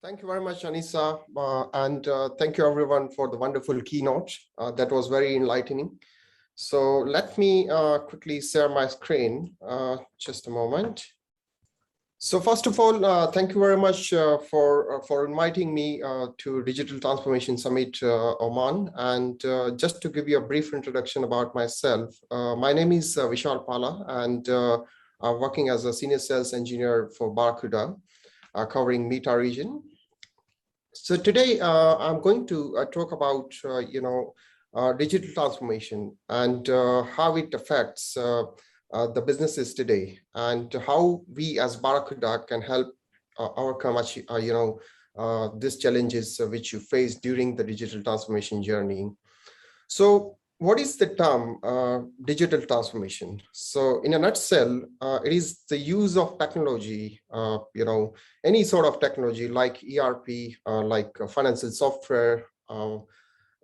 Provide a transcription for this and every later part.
Thank you very much, Anissa, and thank you everyone for the wonderful keynote. That was very enlightening. So let me quickly share my screen. Just a moment. So first of all, thank you very much for inviting me to Digital Transformation Summit Oman. And just to give you a brief introduction about myself, my name is Vishal Pala, and I'm working as a senior sales engineer for Barracuda, covering META region. So today I'm going to talk about digital transformation and how it affects the businesses today, and how we as Barracuda can help overcome these challenges which you face during the digital transformation journey. So what is the term digital transformation? So in a nutshell, it is the use of technology, any sort of technology like ERP, like financial software,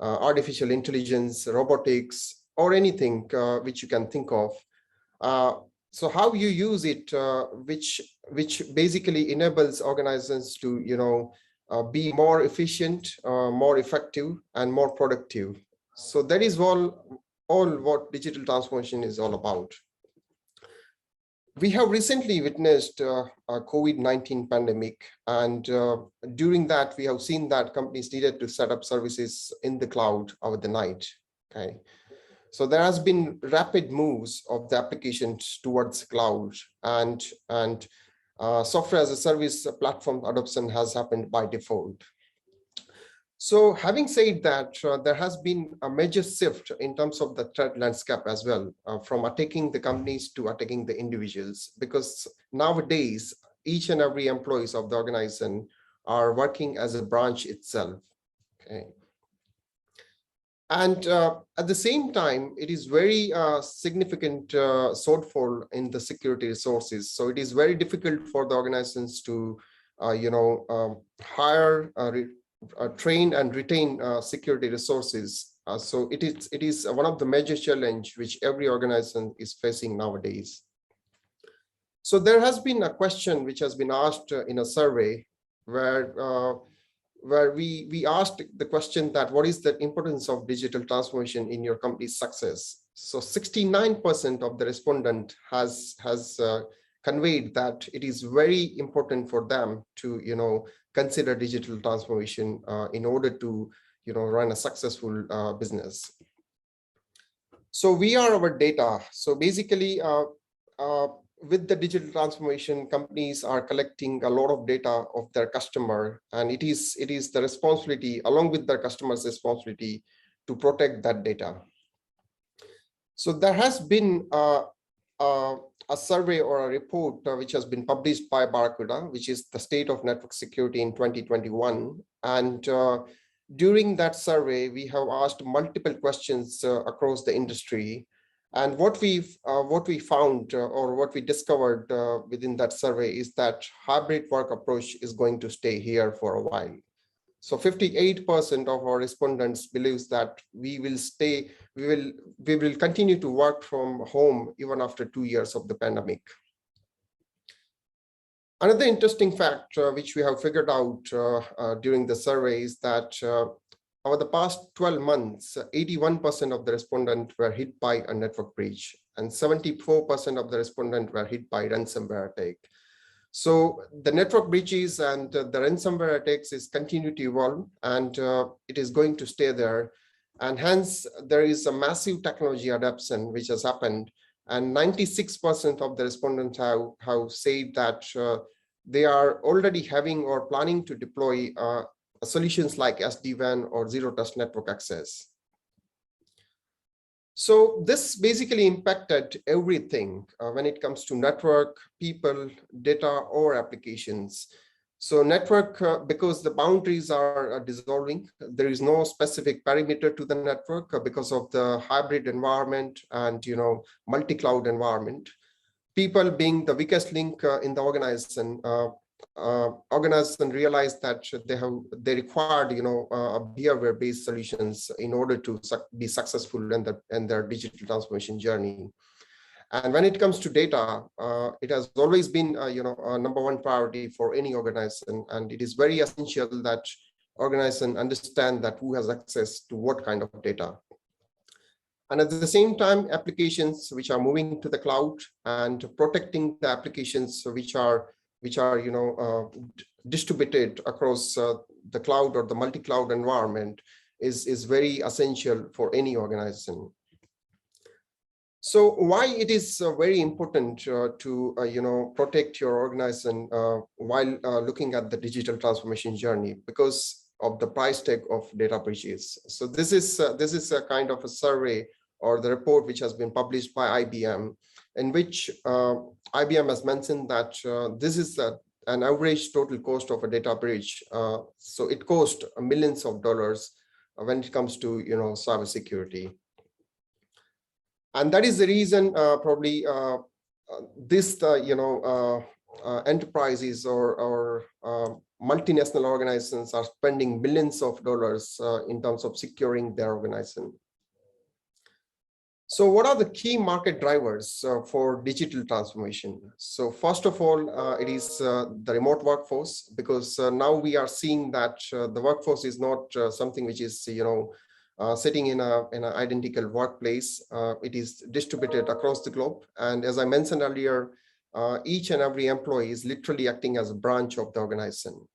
artificial intelligence, robotics, or anything which you can think of. So how you use it, which basically enables organizations to be more efficient, more effective, and more productive. So that is all what digital transformation is all about. We have recently witnessed a COVID-19 pandemic, and during that we have seen that companies needed to set up services in the cloud over the night. Okay, so there has been rapid moves of the applications towards cloud, and software as a service platform adoption has happened by default. So having said that, there has been a major shift in terms of the threat landscape as well, from attacking the companies to attacking the individuals, because nowadays each and every employees of the organization are working as a branch itself. Okay. And at the same time, it is very significant shortfall in the security resources. So it is very difficult for the organizations to, hire, train and retain security resources. So it is one of the major challenge which every organization is facing nowadays. So there has been a question which has been asked in a survey where we asked the question that what is the importance of digital transformation in your company's success? So 69% of the respondent has conveyed that it is very important for them to consider digital transformation in order to run a successful business. So we are our data. So basically with the digital transformation, companies are collecting a lot of data of their customer, and it is the responsibility along with their customers' responsibility to protect that data. So there has been a survey or a report which has been published by Barracuda, which is the state of network security in 2021. And during that survey, we have asked multiple questions across the industry. And what we found or what we discovered within that survey is that hybrid work approach is going to stay here for a while. So 58% of our respondents believes that we will continue to work from home even after 2 years of the pandemic. Another interesting fact which we have figured out during the survey is that over the past 12 months, 81% of the respondents were hit by a network breach, and 74% of the respondents were hit by ransomware attack. So the network breaches and the ransomware attacks is continue to evolve, and it is going to stay there. And hence there is a massive technology adoption which has happened. And 96% of the respondents have said that they are already having or planning to deploy solutions like SD-WAN or zero trust network access. So this basically impacted everything when it comes to network, people, data, or applications. So network, because the boundaries are dissolving, there is no specific perimeter to the network because of the hybrid environment and multi-cloud environment. People being the weakest link in the organization, organization realized that they required behavior-based solutions in order to be successful in their digital transformation journey. And when it comes to data, it has always been, a number one priority for any organization. And it is very essential that organizations understand that who has access to what kind of data. And at the same time, applications which are moving to the cloud and protecting the applications which are distributed across the cloud or the multi-cloud environment is very essential for any organization. So why it is very important to protect your organization while looking at the digital transformation journey, because of the price tag of data breaches. So this is a kind of a survey or the report which has been published by IBM, in which IBM has mentioned that this is an average total cost of a data breach. So it costs millions of dollars when it comes to cybersecurity. And that is the reason probably this enterprises or multinational organizations are spending millions of dollars in terms of securing their organization. So what are the key market drivers for digital transformation? So first of all, it is the remote workforce, because now we are seeing that the workforce is not something which is sitting in an identical workplace. It is distributed across the globe. And as I mentioned earlier, each and every employee is literally acting as a branch of the organization.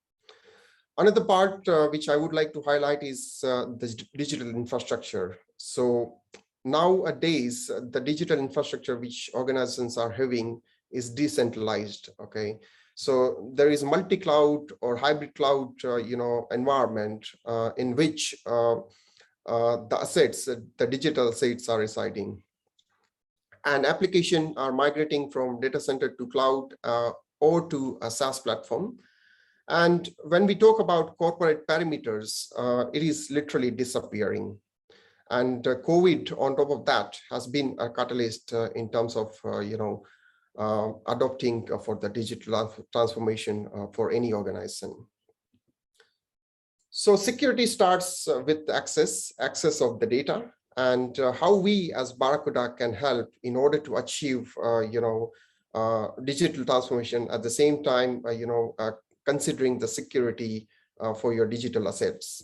Another part which I would like to highlight is the digital infrastructure. So nowadays, the digital infrastructure which organizations are having is decentralized. Okay, so there is multi-cloud or hybrid cloud, environment in which the assets, the digital assets are residing, and applications are migrating from data center to cloud or to a SaaS platform. And when we talk about corporate perimeters, it is literally disappearing. And COVID on top of that has been a catalyst in terms of, adopting for the digital transformation for any organization. So security starts with access of the data, and how we as Barracuda can help in order to achieve, digital transformation at the same time, considering the security for your digital assets.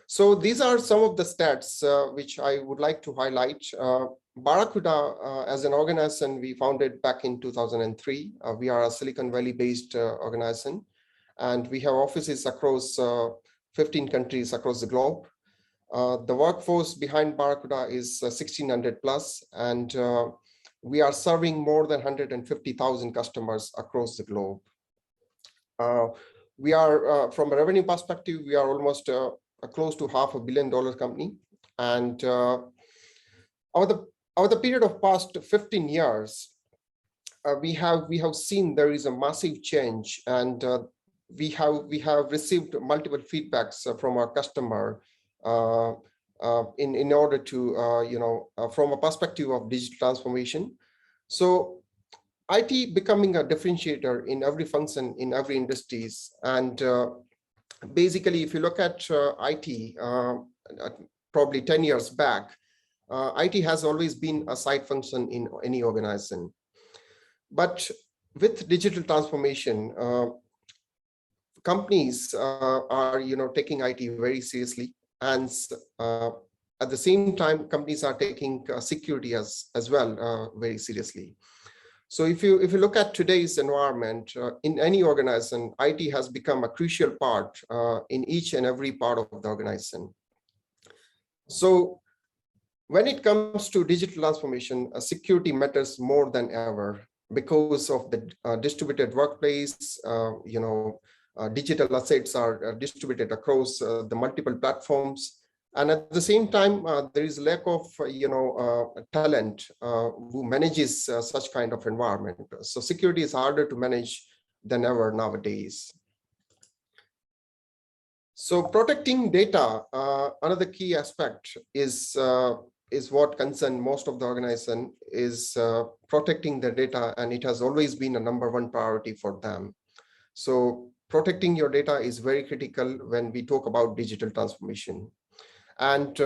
So these are some of the stats which I would like to highlight. Barracuda, as an organization, we founded back in 2003. We are a Silicon Valley-based organization, and we have offices across 15 countries across the globe. The workforce behind Barracuda is 1,600 plus, and we are serving more than 150,000 customers across the globe. We are, from a revenue perspective, we are almost close to $500 million company, and over the period of past 15 years, we have seen there is a massive change, and we have received multiple feedbacks from our customer in order to from a perspective of digital transformation. So IT becoming a differentiator in every function in every industries, and basically, if you look at IT, probably 10 years back, IT has always been a side function in any organization. But with digital transformation, companies are taking IT very seriously, and at the same time, companies are taking security as well very seriously. So if you look at today's environment, in any organization, IT has become a crucial part in each and every part of the organization. So when it comes to digital transformation, security matters more than ever because of the distributed workplace. Digital assets are distributed across the multiple platforms. And at the same time, there is lack of talent who manages such kind of environment. So security is harder to manage than ever nowadays. So protecting data, another key aspect is what concerns most of the organization is protecting their data, and it has always been a #1 priority for them. So protecting your data is very critical when we talk about digital transformation. And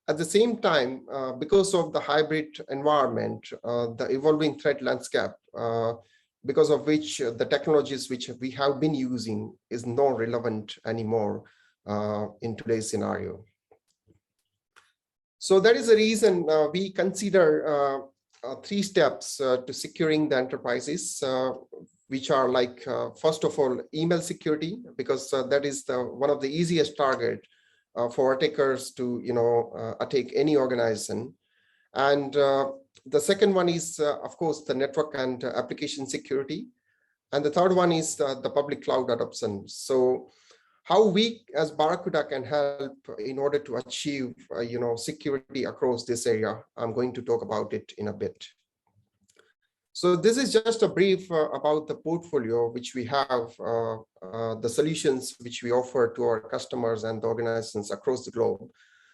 At the same time, because of the hybrid environment, the evolving threat landscape, because of which the technologies which we have been using is not relevant anymore in today's scenario. So that is the reason we consider 3 steps to securing the enterprises, which are like, first of all, email security, because that is one of the easiest target for attackers to attack any organization. And the second one is, of course, the network and application security. And the third one is the public cloud adoption. So how we as Barracuda can help in order to achieve security across this area, I'm going to talk about it in a bit. So this is just a brief about the portfolio which we have, the solutions which we offer to our customers and the organizations across the globe.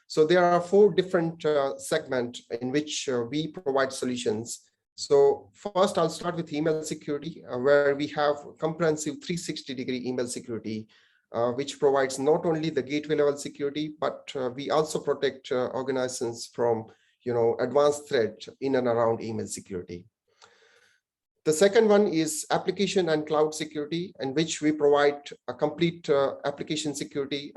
So there are 4 different segments in which we provide solutions. So first, I'll start with email security, where we have comprehensive 360-degree email security, which provides not only the gateway level security, but we also protect organizations from advanced threat in and around email security. The second one is application and cloud security, in which we provide a complete application security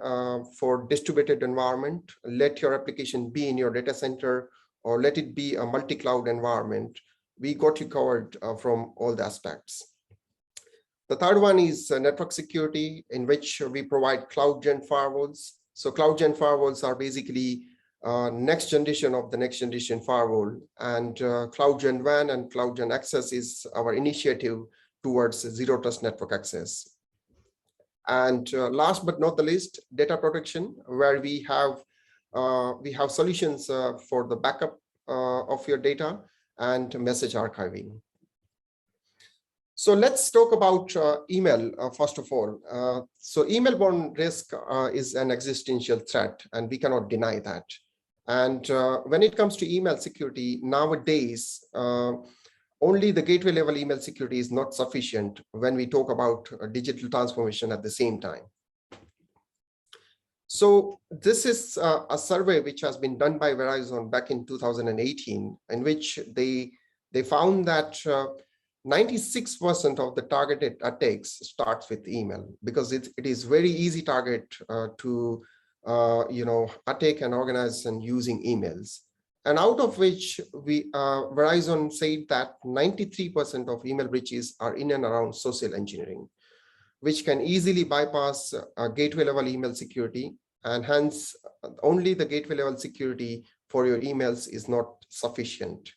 for distributed environment. Let your application be in your data center or let it be a multi-cloud environment. We got you covered from all the aspects. The third one is network security, in which we provide cloud gen firewalls. So cloud gen firewalls are basically next generation of the next generation firewall, and Cloud Gen WAN and Cloud Gen Access is our initiative towards zero trust network access. And last but not the least, data protection, where we have solutions for the backup of your data and message archiving. So let's talk about email first of all. So email-borne risk is an existential threat, and we cannot deny that. And when it comes to email security, nowadays, only the gateway level email security is not sufficient when we talk about digital transformation at the same time. So this is a survey which has been done by Verizon back in 2018, in which they found that 96% of the targeted attacks starts with email, because it is very easy target to attack an organization using emails. And out of which Verizon said that 93% of email breaches are in and around social engineering, which can easily bypass gateway level email security, and hence only the gateway level security for your emails is not sufficient.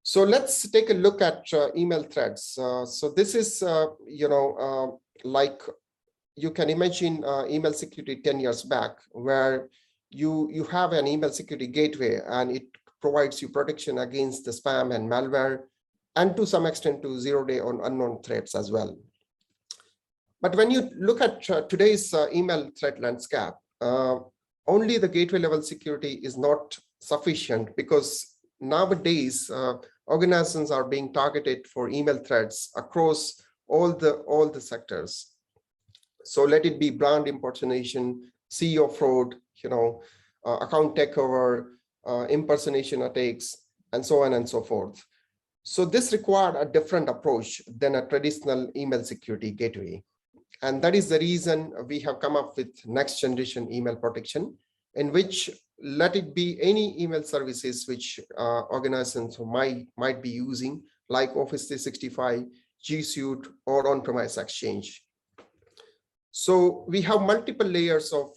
So let's take a look at email threats. So this is, like you can imagine email security 10 years back, where you have an email security gateway and it provides you protection against the spam and malware, and to some extent to zero-day on unknown threats as well. But when you look at today's email threat landscape, only the gateway level security is not sufficient, because nowadays organizations are being targeted for email threats across all the sectors. So let it be brand impersonation, CEO fraud, account takeover, impersonation attacks, and so on and so forth. So this required a different approach than a traditional email security gateway. And that is the reason we have come up with next generation email protection, in which let it be any email services which organizations might be using, like Office 365, G Suite, or on-premise Exchange. So we have multiple layers of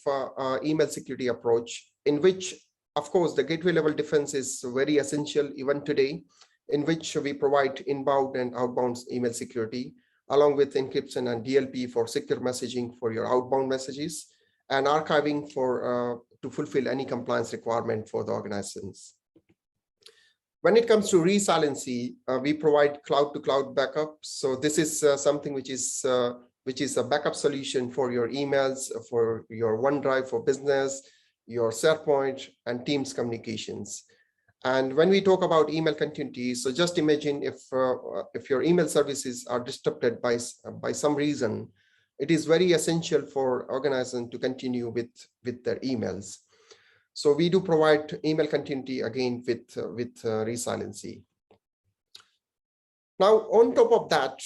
email security approach, in which, of course, the gateway level defense is very essential even today, in which we provide inbound and outbound email security, along with encryption and DLP for secure messaging for your outbound messages, and archiving for to fulfill any compliance requirement for the organizations. When it comes to resiliency, we provide cloud-to-cloud backup. So this is something which is a backup solution for your emails, for your OneDrive for business, your SharePoint, and Teams communications. And when we talk about email continuity, so just imagine if your email services are disrupted by some reason, it is very essential for organizations to continue with their emails. So we do provide email continuity again with resiliency. Now, on top of that,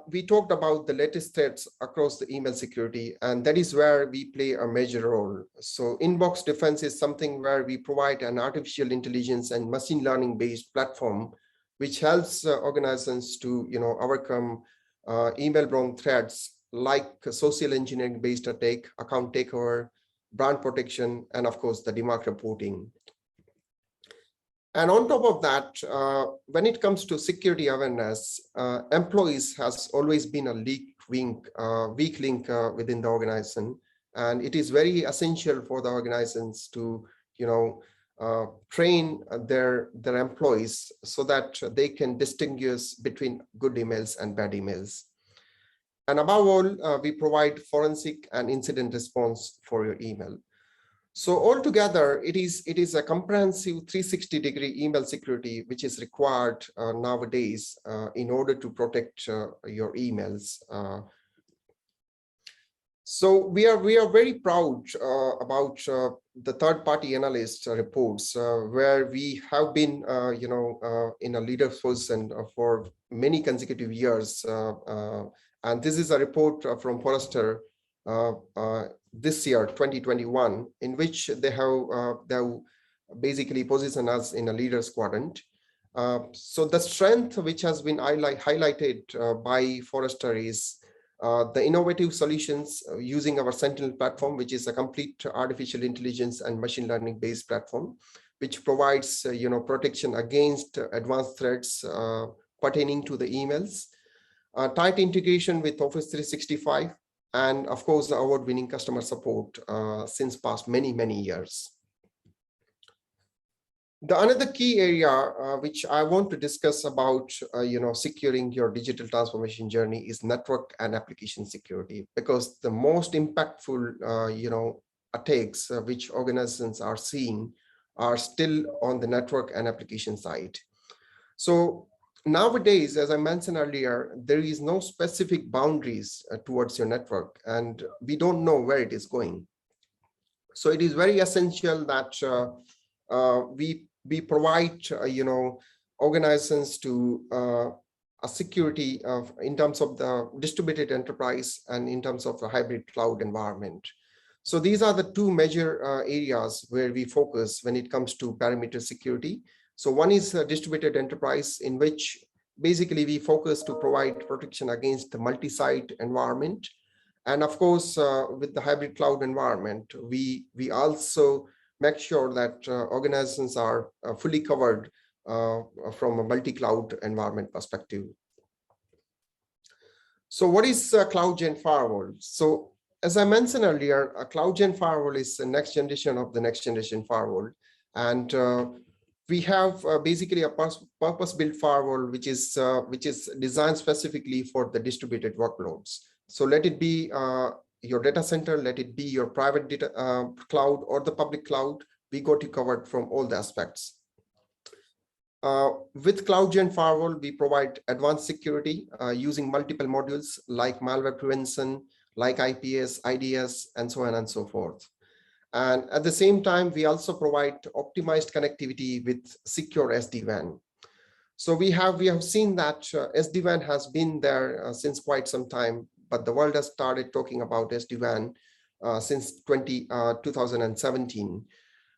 we talked about the latest threats across the email security, and that is where we play a major role. So inbox defense is something where we provide an artificial intelligence and machine learning based platform, which helps organizations to overcome email-borne threats like social engineering based attack, account takeover, brand protection, and of course the DMARC reporting. And on top of that, when it comes to security awareness, employees has always been a weak link within the organization, and it is very essential for the organizations to train their employees so that they can distinguish between good emails and bad emails. And above all, we provide forensic and incident response for your email. So altogether, it is a comprehensive 360-degree email security which is required nowadays in order to protect your emails. So we are very proud about the third-party analyst reports where we have been in a leader position for many consecutive years, and this is a report from Forrester this year 2021, in which they have basically positioned us in a leaders quadrant. So the strength which has been highlighted by Forrester is the innovative solutions using our Sentinel platform, which is a complete artificial intelligence and machine learning based platform, which provides protection against advanced threats pertaining to the emails, tight integration with Office 365, and of course the award-winning customer support since past many years. The another key area which I want to discuss about securing your digital transformation journey is network and application security, because the most impactful attacks which organizations are seeing are still on the network and application side. So nowadays, as I mentioned earlier, there is no specific boundaries towards your network, and we don't know where it is going. So it is very essential that we provide organizations to a security in terms of the distributed enterprise and in terms of the hybrid cloud environment. So these are the two major areas where we focus when it comes to perimeter security. So one is distributed enterprise, in which basically we focus to provide protection against the multi-site environment. And of course, with the hybrid cloud environment, we also make sure that organizations are fully covered from a multi-cloud environment perspective. So what is 𝐶loudGen Firewall? So as I mentioned earlier, a 𝐶loudGen Firewall is the next generation of the next generation firewall. And we have basically a purpose-built firewall, which is designed specifically for the distributed workloads. So let it be your data center, let it be your private data cloud or the public cloud, we got you covered from all the aspects. With 𝐶loudGen Firewall, we provide advanced security using multiple modules like malware prevention, like IPS, IDS, and so on and so forth. And at the same time, we also provide optimized connectivity with secure SD-WAN. So we have seen that SD-WAN has been there since quite some time, but the world has started talking about SD-WAN since 2017.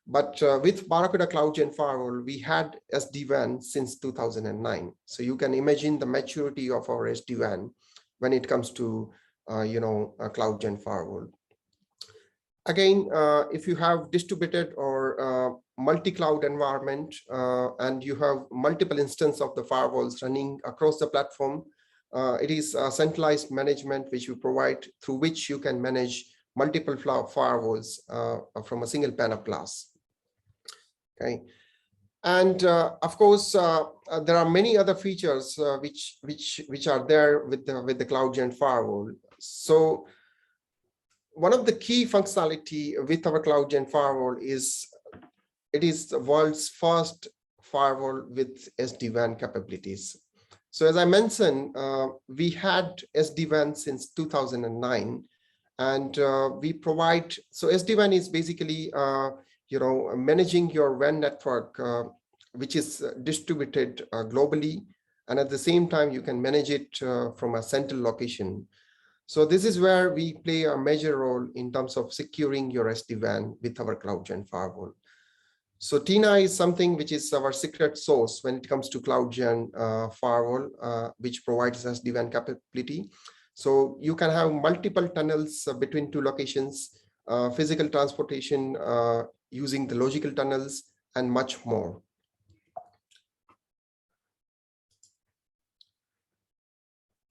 But with Barracuda 𝐶loudGen Firewall, we had SD-WAN since 2009. So you can imagine the maturity of our SD-WAN when it comes to a 𝐶loudGen Firewall. Again, if you have distributed or multi-cloud environment and you have multiple instances of the firewalls running across the platform, it is a centralized management which we provide, through which you can manage multiple firewalls from a single pane of glass. Okay, and of course there are many other features which are there with the 𝐶loudGen Firewall. So one of the key functionality with our 𝐶loudGen Firewall is it is the world's first firewall with SD-WAN capabilities. So as I mentioned, we had SD-WAN since 2009, and we provide, so SD-WAN is basically managing your WAN network, which is distributed globally, and at the same time you can manage it from a central location. So this is where we play a major role in terms of securing your SD-WAN with our CloudGen firewall. So TINA is something which is our secret sauce when it comes to CloudGen firewall, which provides SD-WAN capability. So you can have multiple tunnels between two locations, physical transportation using the logical tunnels, and much more.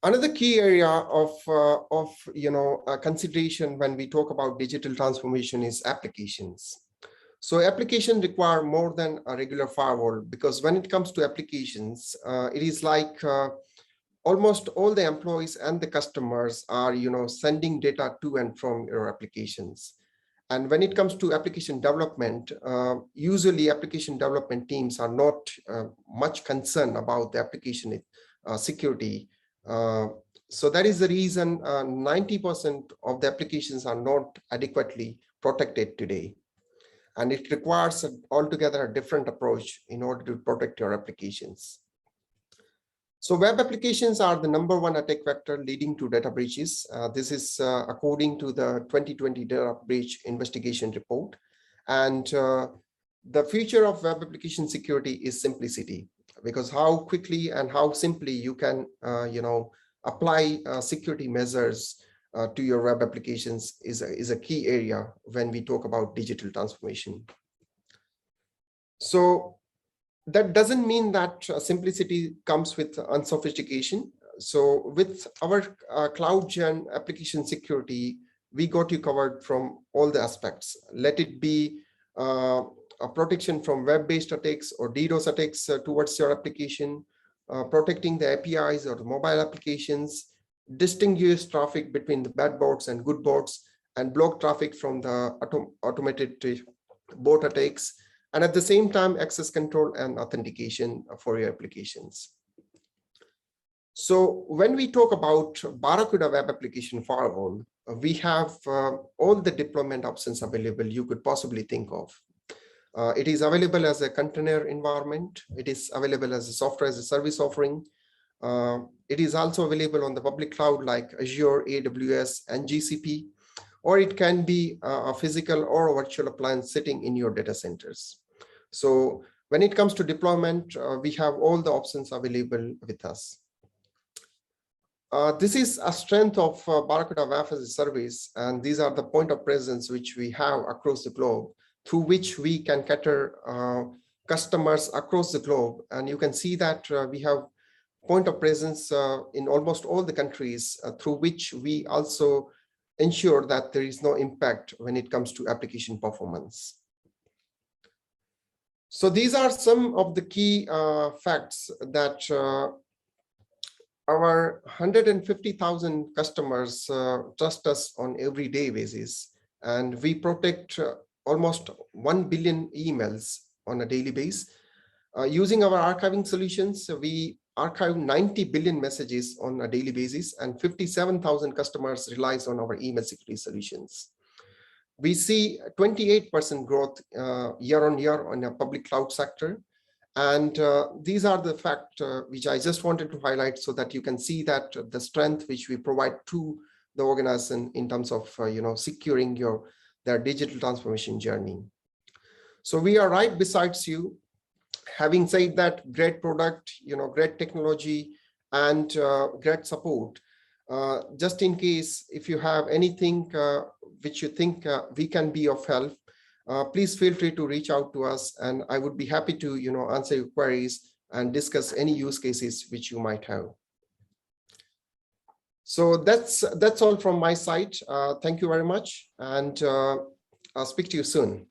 Another key area of consideration when we talk about digital transformation is applications. So applications require more than a regular firewall, because when it comes to applications, it is like almost all the employees and the customers are sending data to and from your applications. And when it comes to application development, usually application development teams are not much concerned about the application security. So that is the reason 90% of the applications are not adequately protected today. And it requires altogether a different approach in order to protect your applications. So web applications are the #1 attack vector leading to data breaches. This is according to the 2020 Data Breach Investigation Report. And the future of web application security is simplicity, because how quickly and how simply you can apply security measures to your web applications is a key area when we talk about digital transformation. So that doesn't mean that simplicity comes with unsophistication. So with our CloudGen application security, we got you covered from all the aspects. Let it be a protection from web-based attacks or DDoS attacks towards your application, protecting the APIs or the mobile applications, distinguish traffic between the bad bots and good bots, and block traffic from the automated bot attacks, and at the same time access control and authentication for your applications. So when we talk about Barracuda web application firewall, we have all the deployment options available you could possibly think of. It is available as a container environment. It is available as a software as a service offering. It is also available on the public cloud like Azure, AWS, and GCP, or it can be a physical or a virtual appliance sitting in your data centers. So when it comes to deployment, we have all the options available with us. This is a strength of Barracuda WAF as a service, and these are the point of presence which we have across the globe, through which we can cater customers across the globe. And you can see that we have point of presence in almost all the countries, through which we also ensure that there is no impact when it comes to application performance. So these are some of the key facts that our 150,000 customers trust us on everyday basis, and we protect almost 1 billion emails on a daily basis. Using our archiving solutions, we archive 90 billion messages on a daily basis, and 57,000 customers relies on our email security solutions. We see 28% growth year on year on a public cloud sector. And these are the facts which I just wanted to highlight, so that you can see that the strength which we provide to the organization in terms of securing their digital transformation journey. So we are right besides you. Having said that, great product, great technology, and great support. Just in case if you have anything which you think we can be of help, please feel free to reach out to us, and I would be happy to answer your queries and discuss any use cases which you might have. So that's all from my side. Thank you very much, and I'll speak to you soon.